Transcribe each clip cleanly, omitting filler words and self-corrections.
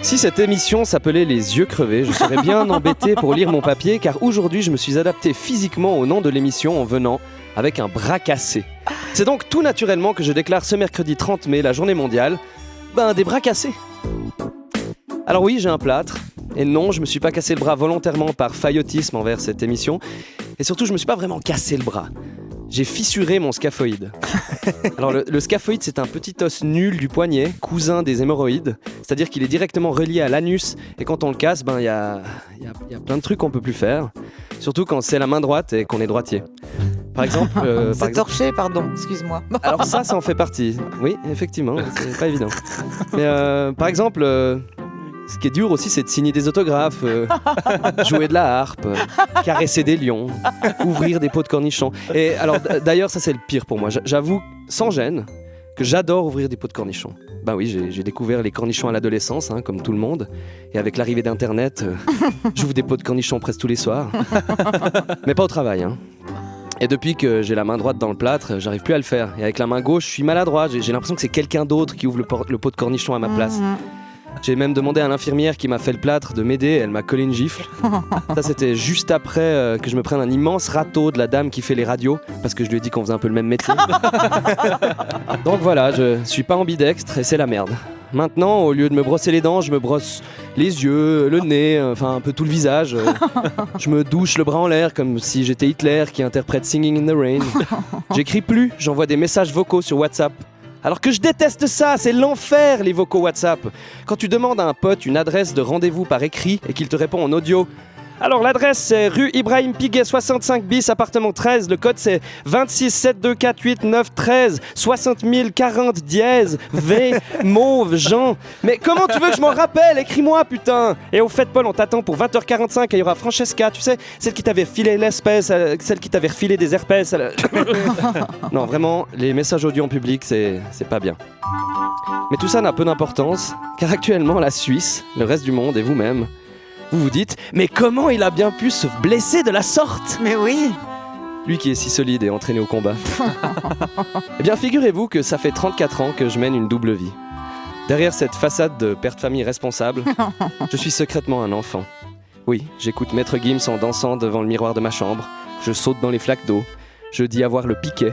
Si cette émission s'appelait Les yeux crevés, je serais bien embêté pour lire mon papier, car aujourd'hui je me suis adapté physiquement au nom de l'émission en venant avec un bras cassé. C'est donc tout naturellement que je déclare ce mercredi 30 mai la journée mondiale des bras cassés. Alors oui, j'ai un plâtre, et non, je me suis pas cassé le bras volontairement par faillotisme envers cette émission, et surtout je me suis pas vraiment cassé le bras. J'ai fissuré mon scaphoïde. Alors le scaphoïde, c'est un petit os nul du poignet, cousin des hémorroïdes, c'est-à-dire qu'il est directement relié à l'anus, et quand on le casse, il y a plein de trucs qu'on peut plus faire, surtout quand c'est la main droite et qu'on est droitier. Par exemple... c'est torché, pardon, excuse-moi. Alors ça en fait partie. Oui, effectivement, c'est pas évident. Mais par exemple... ce qui est dur aussi, c'est de signer des autographes, jouer de la harpe, caresser des lions, ouvrir des pots de cornichons. Et alors, d'ailleurs, ça c'est le pire pour moi. J'avoue, sans gêne, que j'adore ouvrir des pots de cornichons. Ben oui, j'ai découvert les cornichons à l'adolescence, comme tout le monde. Et avec l'arrivée d'Internet, j'ouvre des pots de cornichons presque tous les soirs. Mais pas au travail, Et depuis que j'ai la main droite dans le plâtre, j'arrive plus à le faire. Et avec la main gauche, je suis maladroit. J'ai l'impression que c'est quelqu'un d'autre qui ouvre le pot de cornichon à ma place. J'ai même demandé à l'infirmière qui m'a fait le plâtre de m'aider, elle m'a collé une gifle. Ça c'était juste après que je me prenne un immense râteau de la dame qui fait les radios, parce que je lui ai dit qu'on faisait un peu le même métier. Donc voilà, je suis pas ambidextre et c'est la merde. Maintenant, au lieu de me brosser les dents, je me brosse les yeux, le nez, enfin un peu tout le visage. Je me douche le bras en l'air comme si j'étais Hitler qui interprète Singing in the Rain. J'écris plus, j'envoie des messages vocaux sur WhatsApp. Alors que je déteste ça, c'est l'enfer les vocaux WhatsApp. Quand tu demandes à un pote une adresse de rendez-vous par écrit et qu'il te répond en audio. Alors l'adresse c'est rue Ibrahim Piguet 65 bis, appartement 13, le code c'est 26 72 48 9 13 60 040 dièse V mauve Jean. Mais comment tu veux que je m'en rappelle? Écris-moi putain. Et au fait Paul, on t'attend pour 20h45 et il y aura Francesca, tu sais, celle qui t'avait filé l'espèce, celle qui t'avait refilé des herpès. Non vraiment, les messages audio en public c'est pas bien. Mais tout ça n'a peu d'importance, car actuellement la Suisse, le reste du monde et vous-même, vous vous dites, mais comment il a bien pu se blesser de la sorte? Mais oui. Lui qui est si solide et entraîné au combat. Eh bien, figurez-vous que ça fait 34 ans que je mène une double vie. Derrière cette façade de père de famille responsable, je suis secrètement un enfant. Oui, j'écoute Maître Gims en dansant devant le miroir de ma chambre, je saute dans les flaques d'eau, je dis avoir le piquet,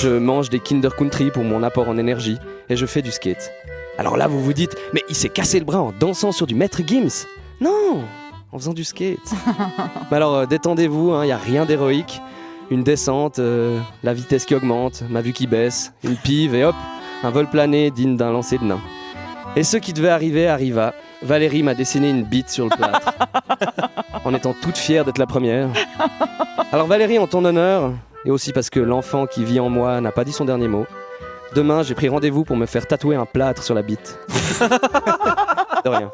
je mange des Kinder Country pour mon apport en énergie, et je fais du skate. Alors là, vous vous dites, mais il s'est cassé le bras en dansant sur du Maître Gims? Non, en faisant du skate. Mais alors détendez-vous, y a rien d'héroïque. Une descente, la vitesse qui augmente, ma vue qui baisse, une pive et hop, un vol plané digne d'un lancer de nain. Et ce qui devait arriver arriva. Valérie m'a dessiné une bite sur le plâtre, en étant toute fière d'être la première. Alors Valérie, en ton honneur, et aussi parce que l'enfant qui vit en moi n'a pas dit son dernier mot, demain j'ai pris rendez-vous pour me faire tatouer un plâtre sur la bite. De rien.